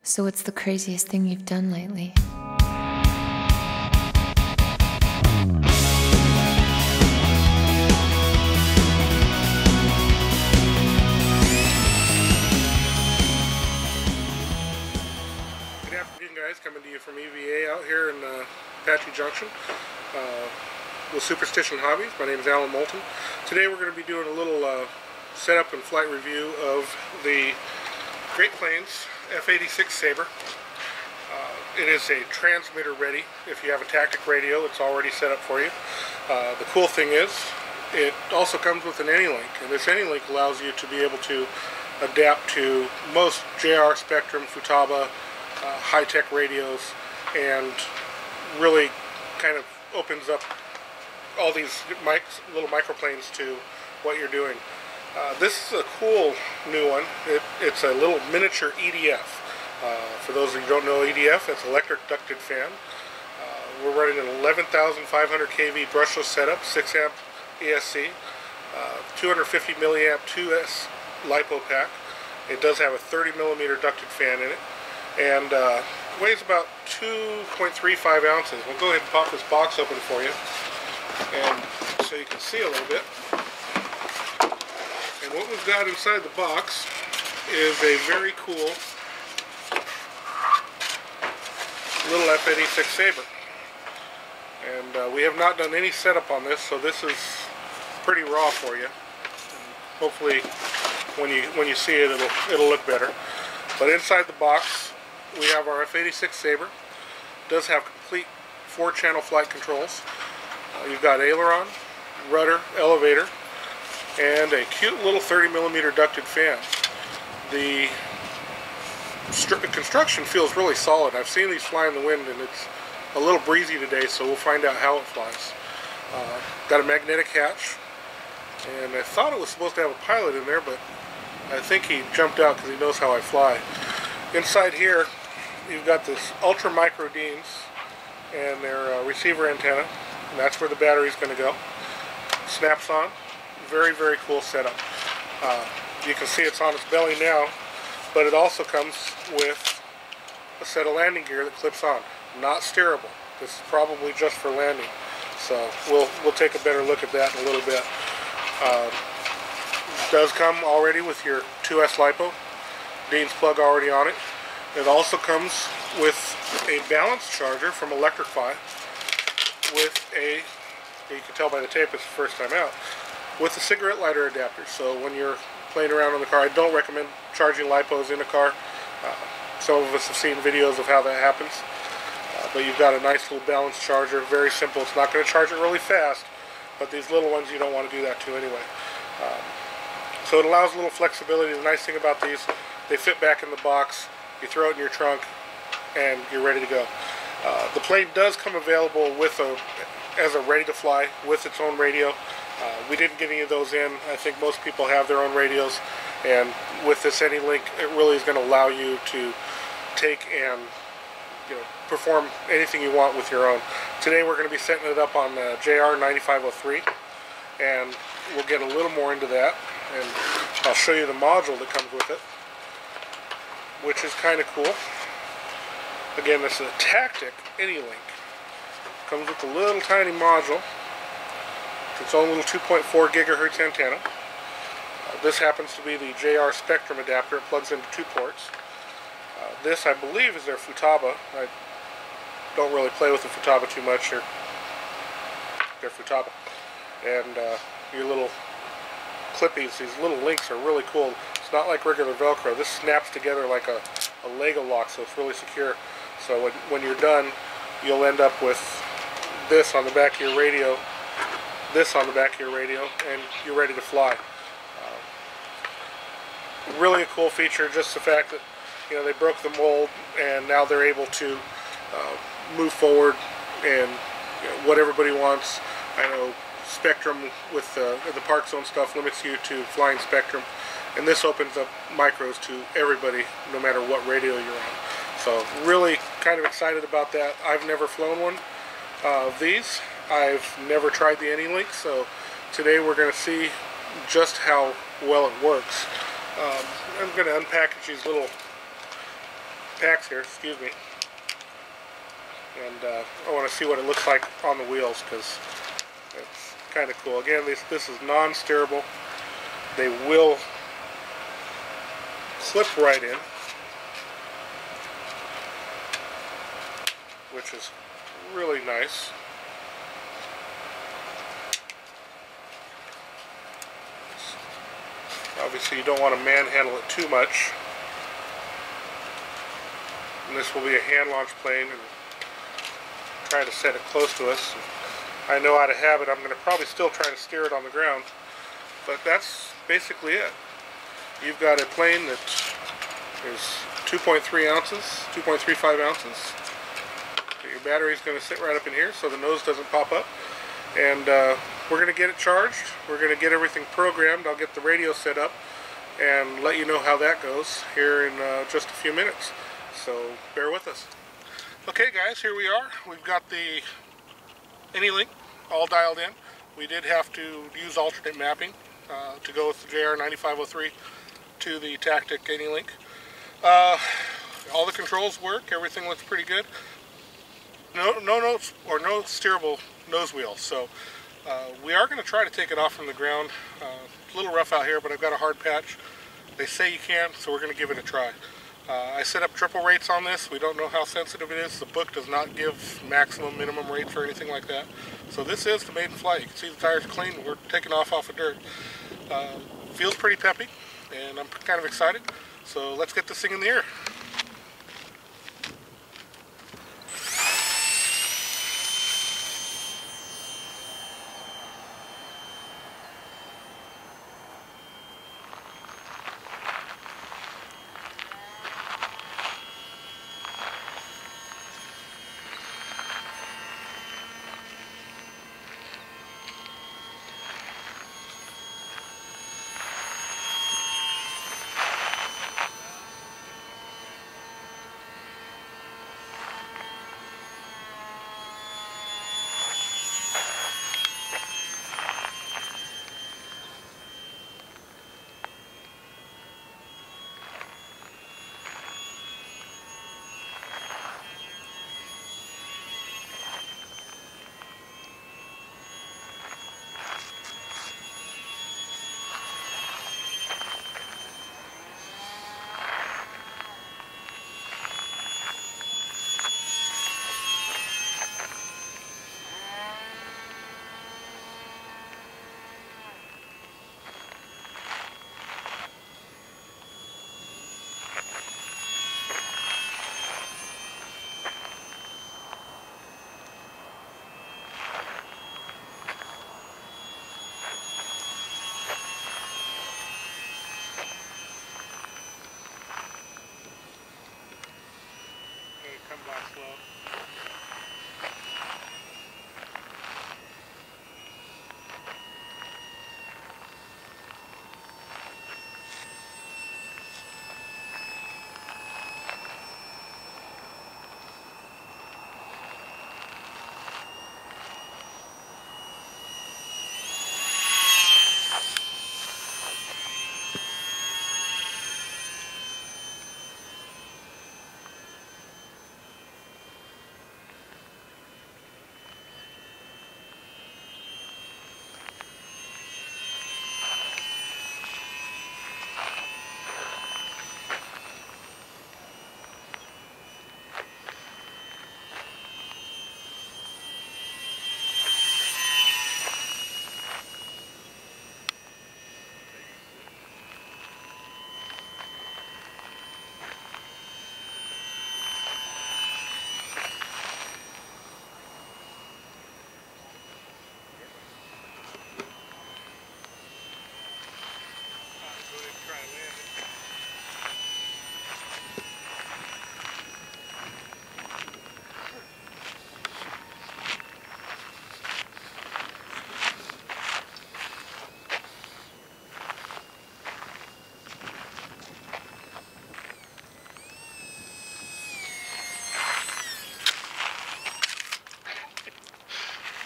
So what's the craziest thing you've done lately? Good afternoon, guys. Coming to you from EVA out here in Apache Junction with Superstition Hobbies. My name is Alan Moulton. Today we're going to be doing a little setup and flight review of the Great Plains F86 Sabre. It is a transmitter ready. If you have a tactic radio, it's already set up for you. The cool thing is, it also comes with an AnyLink, and this AnyLink allows you to be able to adapt to most JR, Spectrum, Futaba, high-tech radios, and really kind of opens up all these little microplanes to what you're doing. This is a cool new one. It's a little miniature EDF. For those of you who don't know EDF, it's electric ducted fan. We're running an 11,500 kV brushless setup, 6 amp ESC, 250 milliamp 2S LiPo pack. It does have a 30 millimeter ducted fan in it, and weighs about 2.35 ounces. We'll go ahead and pop this box open for you, and so you can see a little bit. And what we've got inside the box is a very cool little F86 Sabre, and we have not done any setup on this, so this is pretty raw for you. And hopefully, when you see it, it'll look better. But inside the box, we have our F86 Sabre. It does have complete 4-channel flight controls. You've got aileron, rudder, elevator, and a cute little 30 millimeter ducted fan. The construction feels really solid. I've seen these fly in the wind, and it's a little breezy today, so we'll find out how it flies. Got a magnetic hatch, and I thought it was supposed to have a pilot in there, but I think he jumped out because he knows how I fly. Inside here, you've got this ultra micro Deans and their receiver antenna, and that's where the battery's going to go. Snaps on. Very, very cool setup. You can see it's on its belly now, but it also comes with a set of landing gear that clips on. Not steerable. This is probably just for landing. So we'll take a better look at that in a little bit. It does come already with your 2S LiPo. Dean's plug already on it. It also comes with a balance charger from Electrify with a, you can tell by the tape it's the first time out, with a cigarette lighter adapter. So when you're playing around in the car, I don't recommend charging LiPos in a car. Some of us have seen videos of how that happens. But you've got a nice little balance charger, very simple. It's not going to charge it really fast, but these little ones you don't want to do that to anyway. So it allows a little flexibility. The nice thing about these, they fit back in the box. You throw it in your trunk, and you're ready to go. The plane does come available with as a ready-to-fly with its own radio. We didn't get any of those in. I think most people have their own radios, and with this AnyLink, it really is going to allow you to take and perform anything you want with your own. Today we're going to be setting it up on JR 9503, and we'll get a little more into that, and I'll show you the module that comes with it, which is kind of cool. Again, this is a tactic AnyLink. Comes with a little tiny module. Its own little 2.4 gigahertz antenna. This happens to be the JR Spectrum adapter. It plugs into 2 ports. This, I believe, is their Futaba. I don't really play with the Futaba too much. They're Futaba. And your little clippies, these little links are really cool. It's not like regular Velcro. This snaps together like a Lego lock, so it's really secure. So when you're done, you'll end up with this on the back of your radio, this on the back of your radio, and you're ready to fly. Really a cool feature, just the fact that they broke the mold, and now they're able to move forward and what everybody wants. I know Spectrum with the Park Zone stuff limits you to flying Spectrum, and this opens up micros to everybody, no matter what radio you're on. So really kind of excited about that. I've never flown one of these. I've never tried the AnyLink, so today we're going to see just how well it works. I'm going to unpackage these little packs here, excuse me. And I want to see what it looks like on the wheels, because it's kind of cool. Again, this is non-steerable. They will clip right in, which is really nice. Obviously, you don't want to manhandle it too much. And this will be a hand-launched plane, and try to set it close to us. I know out of habit I'm going to probably still try to steer it on the ground, but that's basically it. You've got a plane that is 2.3 ounces, 2.35 ounces. Your battery's going to sit right up in here so the nose doesn't pop up. And we're going to get it charged. We're going to get everything programmed. I'll get the radio set up and let you know how that goes here in just a few minutes. So bear with us. Okay guys, here we are. We've got the AnyLink all dialed in. We did have to use alternate mapping to go with the JR9503 to the Tactic AnyLink. All the controls work. Everything looks pretty good. No notes or no steerable nose wheels. So we are going to try to take it off from the ground. It's a little rough out here, but I've got a hard patch. They say you can, so we're going to give it a try. I set up triple rates on this. We don't know how sensitive it is. The book does not give maximum, minimum rates or anything like that. So this is the maiden flight. You can see the tires are clean. We're taking off of dirt. Feels pretty peppy, and I'm kind of excited. So let's get this thing in the air. Come by slow.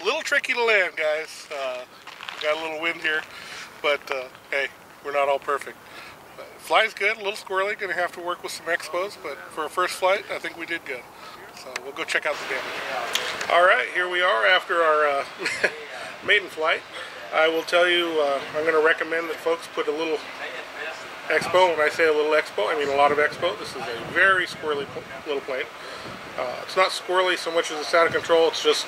A little tricky to land, guys. We got a little wind here, but hey, we're not all perfect. Flies good, a little squirrely, gonna have to work with some expos, but for a first flight, I think we did good. So we'll go check out the damage. Alright, here we are after our maiden flight. I will tell you, I'm gonna recommend that folks put a little expo. When I say a little expo, I mean a lot of expo. This is a very squirrely little plane. It's not squirrely so much as it's out of control, it's just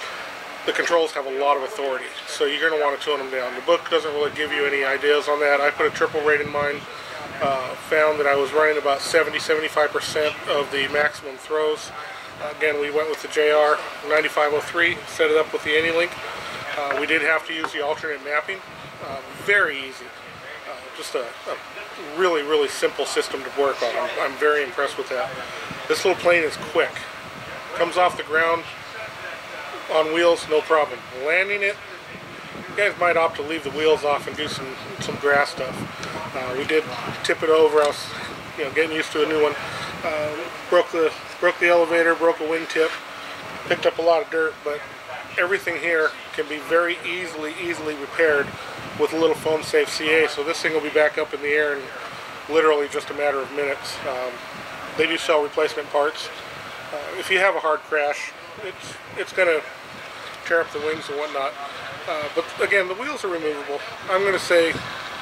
the controls have a lot of authority, so you're going to want to tone them down. The book doesn't really give you any ideas on that. I put a triple rate in mine, found that I was running about 70-75% of the maximum throws. Again, we went with the JR 9503, set it up with the AnyLink. We did have to use the alternate mapping. Very easy. Just a really, really simple system to work on. I'm very impressed with that. This little plane is quick. Comes off the ground on wheels, no problem. Landing it, you guys might opt to leave the wheels off and do some grass stuff. We did tip it over. I was, getting used to a new one. Broke the elevator, broke a wingtip, picked up a lot of dirt, but everything here can be very easily repaired with a little foam safe CA. So this thing will be back up in the air in literally just a matter of minutes. They do sell replacement parts. If you have a hard crash, it's going to tear up the wings and whatnot. But again, the wheels are removable. I'm going to say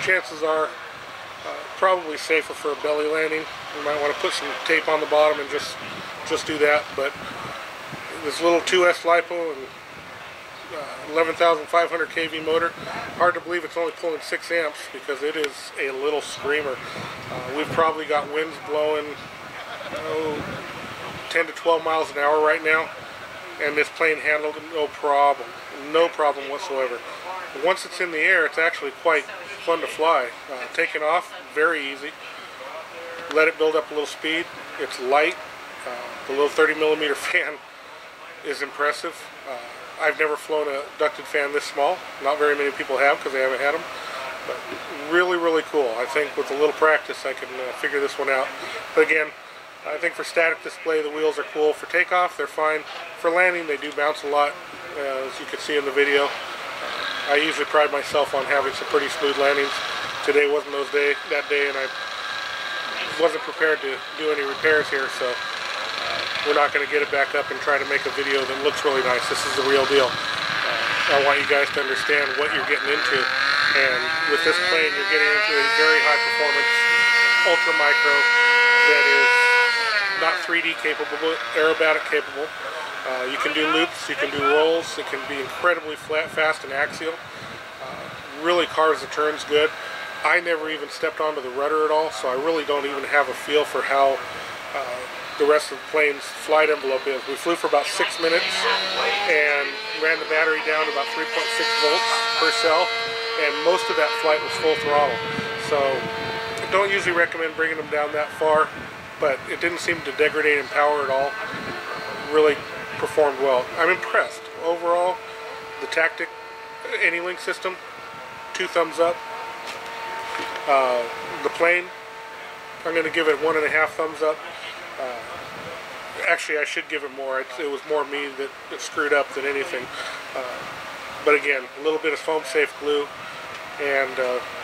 chances are probably safer for a belly landing. You might want to put some tape on the bottom and just do that. But this little 2S LiPo and 11,500 kV motor, hard to believe it's only pulling 6 amps because it is a little screamer. We've probably got winds blowing 10 to 12 miles an hour right now, and this plane handled it no problem whatsoever. Once it's in the air, it's actually quite fun to fly. Taking off, very easy. Let it build up a little speed. It's light. The little 30mm fan is impressive. I've never flown a ducted fan this small. Not very many people have because they haven't had them. But really, really cool. I think with a little practice I can figure this one out. But again, I think for static display the wheels are cool. For takeoff they're fine. For landing they do bounce a lot, as you can see in the video. I usually pride myself on having some pretty smooth landings. Today wasn't that day, and I wasn't prepared to do any repairs here, so we're not going to get it back up and try to make a video that looks really nice. This is the real deal. I want you guys to understand what you're getting into, and with this plane you're getting into a very high performance ultra micro that is not 3D capable but aerobatic capable. You can do loops, you can do rolls, it can be incredibly fast and axial. Really cars the turns good. I never even stepped onto the rudder at all, so I really don't even have a feel for how the rest of the plane's flight envelope is. We flew for about 6 minutes and ran the battery down to about 3.6 volts per cell, and most of that flight was full throttle. So I don't usually recommend bringing them down that far, but it didn't seem to degrade in power at all. Really performed well. I'm impressed. Overall, the Tactic AnyLink system, 2 thumbs up. The plane, I'm going to give it 1.5 thumbs up. Actually, I should give it more. It was more me that screwed up than anything. But again, a little bit of foam safe glue, and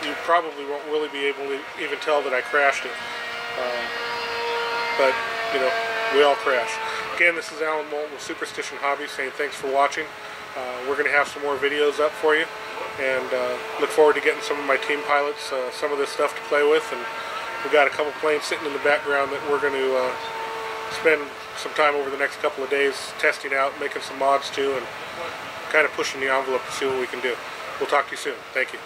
you probably won't really be able to even tell that I crashed it. But, we all crash. Again, this is Alan Moulton with Superstition Hobbies saying thanks for watching. We're going to have some more videos up for you, and look forward to getting some of my team pilots some of this stuff to play with. And we've got a couple planes sitting in the background that we're going to spend some time over the next couple of days testing out, making some mods too, and kind of pushing the envelope to see what we can do. We'll talk to you soon. Thank you.